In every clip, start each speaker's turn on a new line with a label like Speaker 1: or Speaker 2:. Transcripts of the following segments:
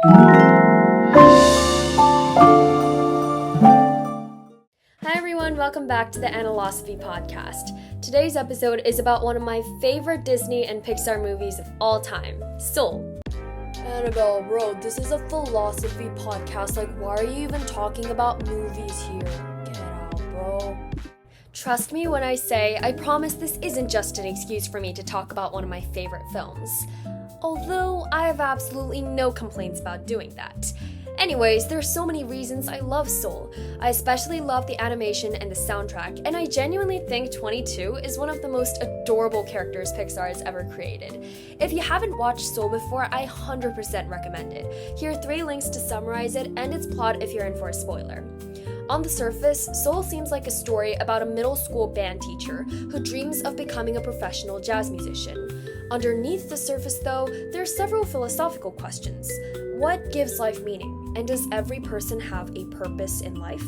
Speaker 1: Hi everyone, welcome back to the Anna-losophy podcast. Today's episode is about one of my favorite Disney and Pixar movies of all time, Soul. Annabelle, bro, this is a philosophy podcast. Why are you even talking about movies here? Get out, bro. Trust me when I say, I promise this isn't just an excuse for me to talk about one of my favorite films. Although, I have absolutely no complaints about doing that. Anyways, there's so many reasons I love Soul. I especially love the animation and the soundtrack, and I genuinely think 22 is one of the most adorable characters Pixar has ever created. If you haven't watched Soul before, I 100% recommend it. Here are 3 links to summarize it and its plot if you're in for a spoiler. On the surface, Soul seems like a story about a middle school band teacher who dreams of becoming a professional jazz musician. Underneath the surface, though, there are several philosophical questions. What gives life meaning? And does every person have a purpose in life?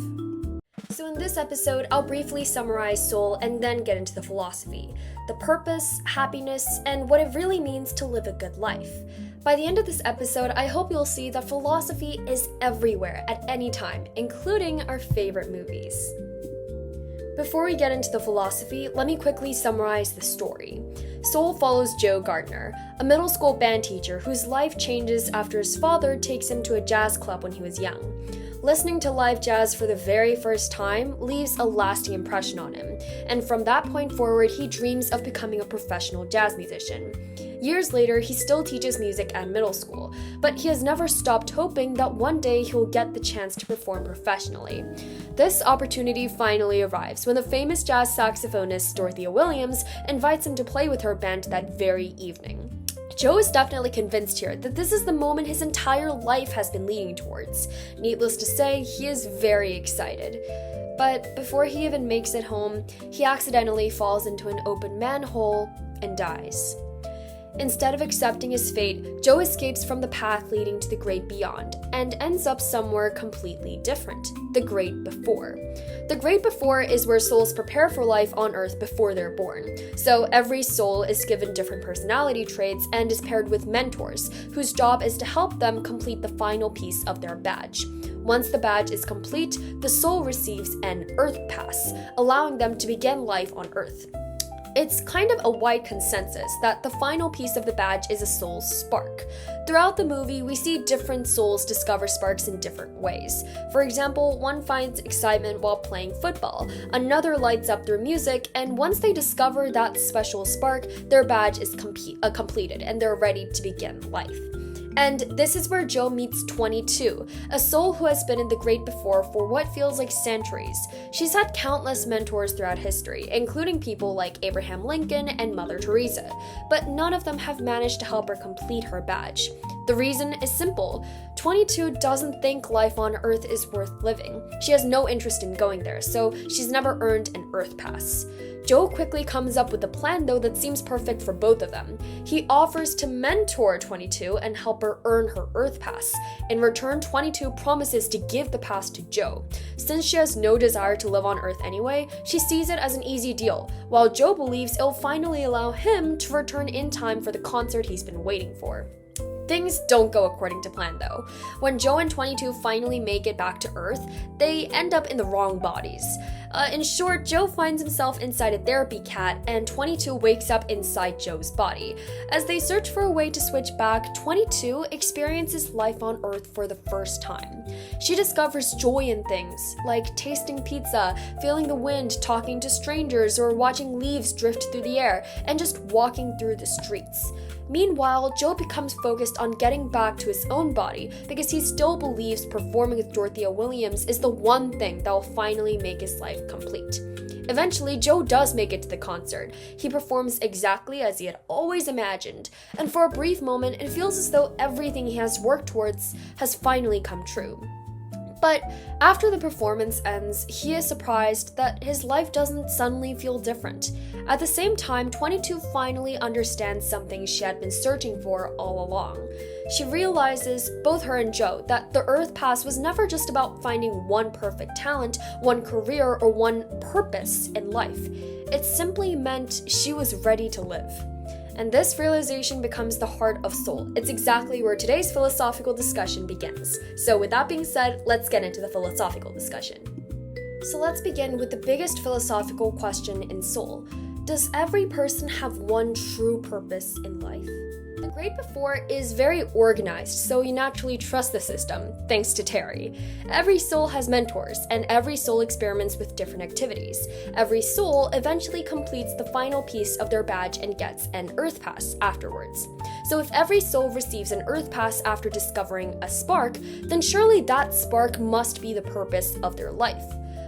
Speaker 1: So in this episode, I'll briefly summarize Soul and then get into the philosophy, the purpose, happiness, and what it really means to live a good life. By the end of this episode, I hope you'll see that philosophy is everywhere at any time, including our favorite movies. Before we get into the philosophy, let me quickly summarize the story. Soul follows Joe Gardner, a middle school band teacher whose life changes after his father takes him to a jazz club when he was young. Listening to live jazz for the very first time leaves a lasting impression on him, and from that point forward, he dreams of becoming a professional jazz musician. Years later, he still teaches music at middle school, but he has never stopped hoping that one day he will get the chance to perform professionally. This opportunity finally arrives when the famous jazz saxophonist Dorothea Williams invites him to play with her band that very evening. Joe is definitely convinced here that this is the moment his entire life has been leading towards. Needless to say, he is very excited. But before he even makes it home, he accidentally falls into an open manhole and dies. Instead of accepting his fate, Joe escapes from the path leading to the great beyond and ends up somewhere completely different, the great before. The great before is where souls prepare for life on Earth before they're born. So every soul is given different personality traits and is paired with mentors, whose job is to help them complete the final piece of their badge. Once the badge is complete, the soul receives an Earth Pass, allowing them to begin life on Earth. It's kind of a wide consensus that the final piece of the badge is a soul's spark. Throughout the movie, we see different souls discover sparks in different ways. For example, one finds excitement while playing football, another lights up through music, and once they discover that special spark, their badge is completed and they're ready to begin life. And this is where Joe meets 22, a soul who has been in the great before for what feels like centuries. She's had countless mentors throughout history, including people like Abraham Lincoln and Mother Teresa, but none of them have managed to help her complete her badge. The reason is simple. 22 doesn't think life on Earth is worth living. She has no interest in going there, so she's never earned an Earth Pass. Joe quickly comes up with a plan, though, that seems perfect for both of them. He offers to mentor 22 and help her earn her Earth Pass. In return, 22 promises to give the pass to Joe. Since she has no desire to live on Earth anyway, she sees it as an easy deal, while Joe believes it'll finally allow him to return in time for the concert he's been waiting for. Things don't go according to plan, though. When Joe and 22 finally make it back to Earth, they end up in the wrong bodies. In short, Joe finds himself inside a therapy cat, and 22 wakes up inside Joe's body. As they search for a way to switch back, 22 experiences life on Earth for the first time. She discovers joy in things, like tasting pizza, feeling the wind, talking to strangers, or watching leaves drift through the air, and just walking through the streets. Meanwhile, Joe becomes focused on getting back to his own body because he still believes performing with Dorothea Williams is the one thing that will finally make his life complete. Eventually, Joe does make it to the concert. He performs exactly as he had always imagined, and for a brief moment, it feels as though everything he has worked towards has finally come true. But after the performance ends, he is surprised that his life doesn't suddenly feel different. At the same time, 22 finally understands something she had been searching for all along. She realizes, both her and Joe, that the Earth Pass was never just about finding one perfect talent, one career, or one purpose in life. It simply meant she was ready to live. And this realization becomes the heart of soul. It's exactly where today's philosophical discussion begins. So with that being said, let's get into the philosophical discussion. So let's begin with the biggest philosophical question in soul. Does every person have one true purpose in life? The Great Before is very organized, so you naturally trust the system, thanks to Terry. Every soul has mentors, and every soul experiments with different activities. Every soul eventually completes the final piece of their badge and gets an Earth Pass afterwards. So if every soul receives an Earth Pass after discovering a spark, then surely that spark must be the purpose of their life.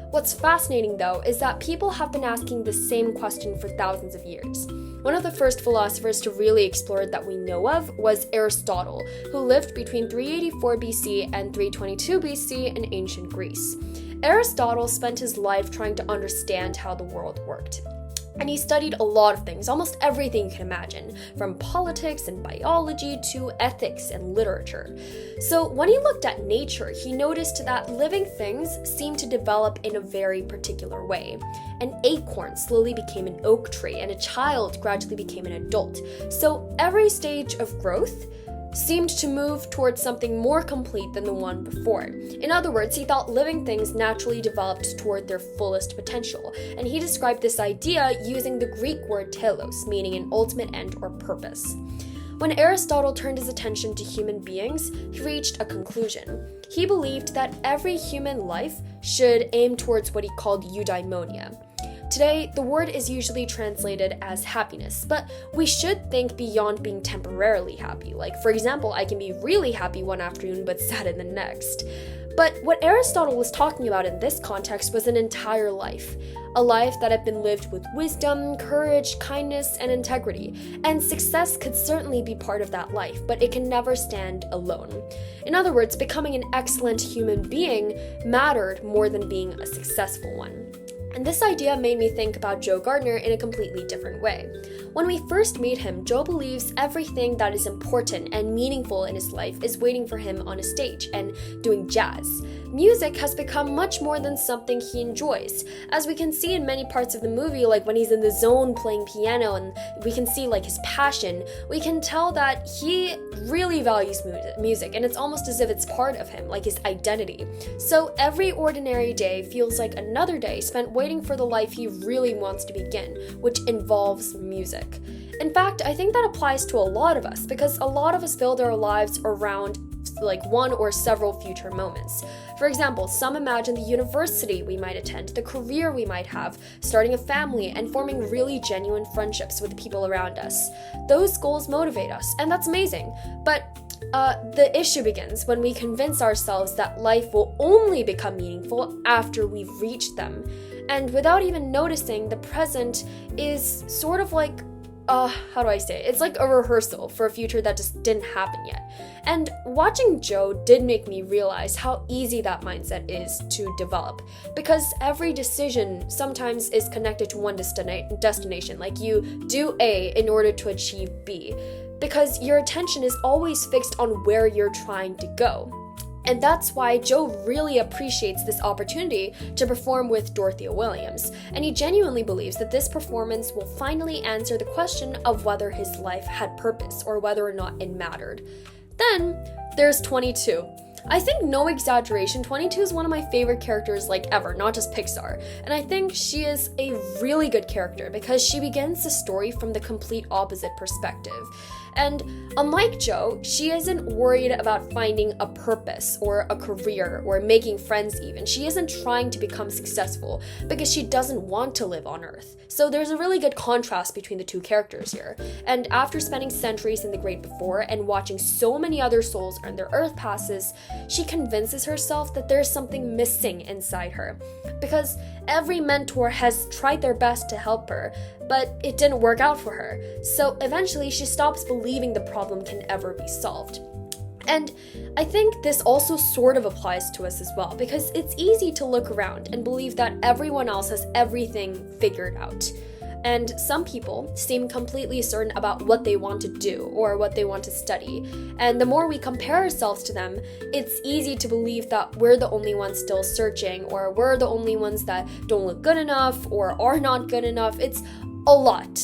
Speaker 1: What's fascinating, though, is that people have been asking the same question for thousands of years. One of the first philosophers to really explore it that we know of was Aristotle, who lived between 384 BC and 322 BC in ancient Greece. Aristotle spent his life trying to understand how the world worked. And he studied a lot of things, almost everything you can imagine, from politics and biology to ethics and literature. So when he looked at nature, he noticed that living things seemed to develop in a very particular way. An acorn slowly became an oak tree, and a child gradually became an adult. So every stage of growth seemed to move towards something more complete than the one before. In other words, he thought living things naturally developed toward their fullest potential, and he described this idea using the Greek word telos, meaning an ultimate end or purpose. When Aristotle turned his attention to human beings, he reached a conclusion. He believed that every human life should aim towards what he called eudaimonia. Today, the word is usually translated as happiness, but we should think beyond being temporarily happy. Like, for example, I can be really happy one afternoon but sad in the next. But what Aristotle was talking about in this context was an entire life. A life that had been lived with wisdom, courage, kindness, and integrity. And success could certainly be part of that life, but it can never stand alone. In other words, becoming an excellent human being mattered more than being a successful one. And this idea made me think about Joe Gardner in a completely different way. When we first meet him, Joe believes everything that is important and meaningful in his life is waiting for him on a stage and doing jazz. Music has become much more than something he enjoys. As we can see in many parts of the movie, like when he's in the zone playing piano and we can see like his passion, we can tell that he really values music, and it's almost as if it's part of him, like his identity. So every ordinary day feels like another day spent waiting for the life he really wants to begin, which involves music. In fact, I think that applies to a lot of us, because a lot of us build our lives around like one or several future moments. For example, some imagine the university we might attend, the career we might have, starting a family, and forming really genuine friendships with the people around us. Those goals motivate us, and that's amazing. But the issue begins when we convince ourselves that life will only become meaningful after we've reached them. And without even noticing, the present is sort of like it's like a rehearsal for a future that just didn't happen yet. And watching Joe did make me realize how easy that mindset is to develop, because every decision sometimes is connected to one destination, like you do A in order to achieve B, because your attention is always fixed on where you're trying to go. And that's why Joe really appreciates this opportunity to perform with Dorothea Williams, and he genuinely believes that this performance will finally answer the question of whether his life had purpose or whether or not it mattered. Then there's 22. I think, no exaggeration, 22 is one of my favorite characters like ever, not just Pixar. And I think she is a really good character because she begins the story from the complete opposite perspective. And unlike Joe, she isn't worried about finding a purpose or a career or making friends even. She isn't trying to become successful because she doesn't want to live on Earth. So there's a really good contrast between the two characters here. And after spending centuries in the Great Before and watching so many other souls earn their Earth passes, she convinces herself that there's something missing inside her. Because every mentor has tried their best to help her, but it didn't work out for her. So eventually she stops believing the problem can ever be solved. And I think this also sort of applies to us as well, because it's easy to look around and believe that everyone else has everything figured out. And some people seem completely certain about what they want to do or what they want to study. And the more we compare ourselves to them, it's easy to believe that we're the only ones still searching, or we're the only ones that don't look good enough or are not good enough. It's a lot.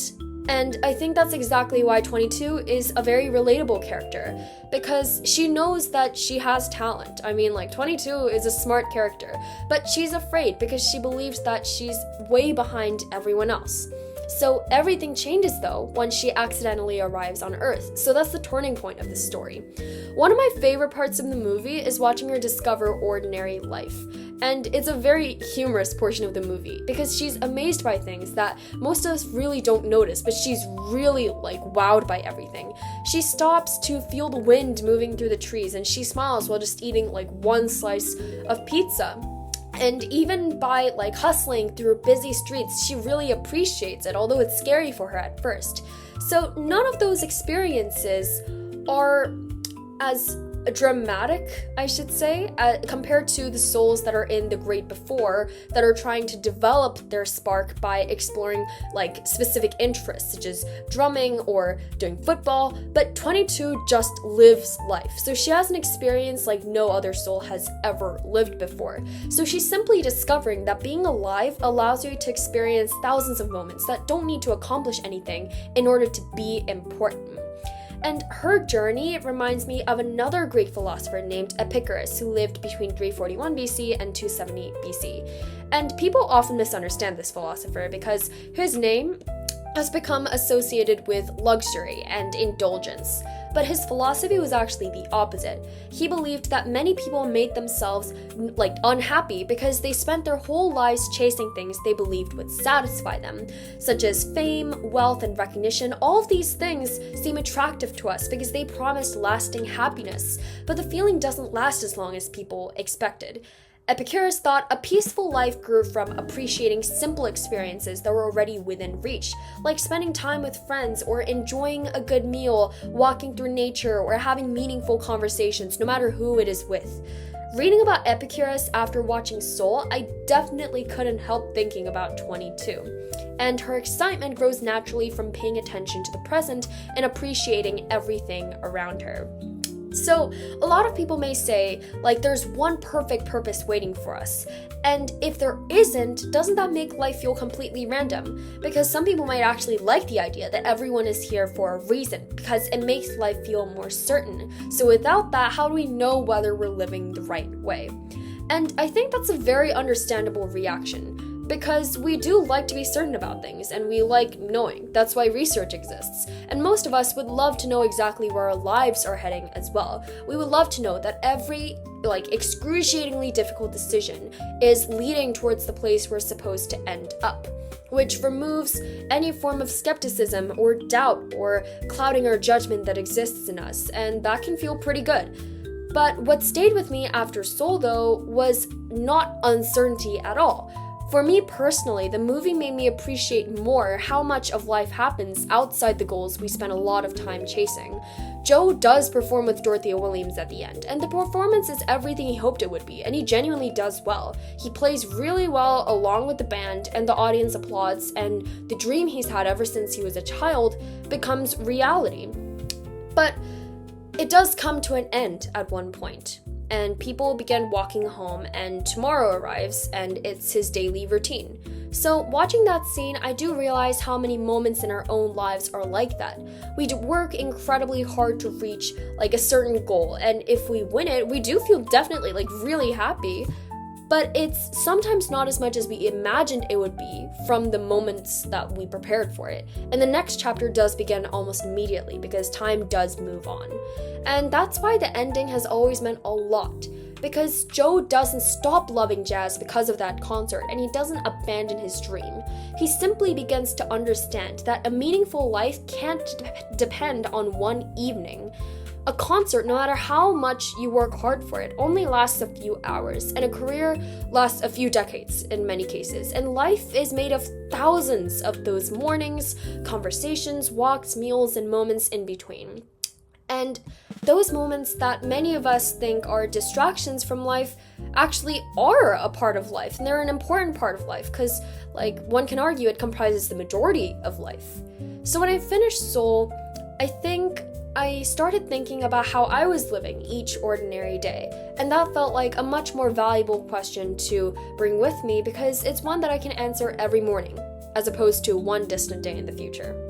Speaker 1: And I think that's exactly why 22 is a very relatable character, because she knows that she has talent. I mean, like, 22 is a smart character, but she's afraid because she believes that she's way behind everyone else. So everything changes though when she accidentally arrives on Earth. So that's the turning point of the story. One of my favorite parts of the movie is watching her discover ordinary life. And it's a very humorous portion of the movie because she's amazed by things that most of us really don't notice, but she's really wowed by everything. She stops to feel the wind moving through the trees and she smiles while just eating one slice of pizza. And even by hustling through busy streets, she really appreciates it, although it's scary for her at first. So none of those experiences are as dramatic, I should say, compared to the souls that are in the Great Before that are trying to develop their spark by exploring specific interests such as drumming or doing football. But 22 just lives life, so she has an experience like no other soul has ever lived before. So she's simply discovering that being alive allows you to experience thousands of moments that don't need to accomplish anything in order to be important. And her journey reminds me of another Greek philosopher named Epicurus, who lived between 341 BC and 270 BC. And people often misunderstand this philosopher because his name has become associated with luxury and indulgence. But his philosophy was actually the opposite. He believed that many people made themselves unhappy because they spent their whole lives chasing things they believed would satisfy them, such as fame, wealth, and recognition. All of these things seem attractive to us because they promised lasting happiness, but the feeling doesn't last as long as people expected. Epicurus thought a peaceful life grew from appreciating simple experiences that were already within reach, like spending time with friends or enjoying a good meal, walking through nature, or having meaningful conversations, no matter who it is with. Reading about Epicurus after watching Soul, I definitely couldn't help thinking about 22. And her excitement grows naturally from paying attention to the present and appreciating everything around her. So, a lot of people may say, there's one perfect purpose waiting for us. And if there isn't, doesn't that make life feel completely random? Because some people might actually like the idea that everyone is here for a reason, because it makes life feel more certain. So without that, how do we know whether we're living the right way? And I think that's a very understandable reaction. Because we do like to be certain about things, and we like knowing. That's why research exists. And most of us would love to know exactly where our lives are heading as well. We would love to know that every excruciatingly difficult decision is leading towards the place we're supposed to end up, which removes any form of skepticism or doubt or clouding our judgment that exists in us, and that can feel pretty good. But what stayed with me after Soul, though, was not uncertainty at all. For me personally, the movie made me appreciate more how much of life happens outside the goals we spend a lot of time chasing. Joe does perform with Dorothea Williams at the end, and the performance is everything he hoped it would be, and he genuinely does well. He plays really well along with the band, and the audience applauds, and the dream he's had ever since he was a child becomes reality. But it does come to an end at one point. And people begin walking home, and tomorrow arrives, and it's his daily routine. So watching that scene, I do realize how many moments in our own lives are like that. We work incredibly hard to reach a certain goal, and if we win it, we do feel definitely really happy. But it's sometimes not as much as we imagined it would be from the moments that we prepared for it. And the next chapter does begin almost immediately because time does move on. And that's why the ending has always meant a lot. Because Joe doesn't stop loving jazz because of that concert, and he doesn't abandon his dream. He simply begins to understand that a meaningful life can't depend on one evening. A concert, no matter how much you work hard for it, only lasts a few hours, and a career lasts a few decades in many cases. And life is made of thousands of those mornings, conversations, walks, meals, and moments in between. And those moments that many of us think are distractions from life actually are a part of life, and they're an important part of life, because, one can argue it comprises the majority of life. So when I finished Soul, I think I started thinking about how I was living each ordinary day, and that felt like a much more valuable question to bring with me because it's one that I can answer every morning, as opposed to one distant day in the future.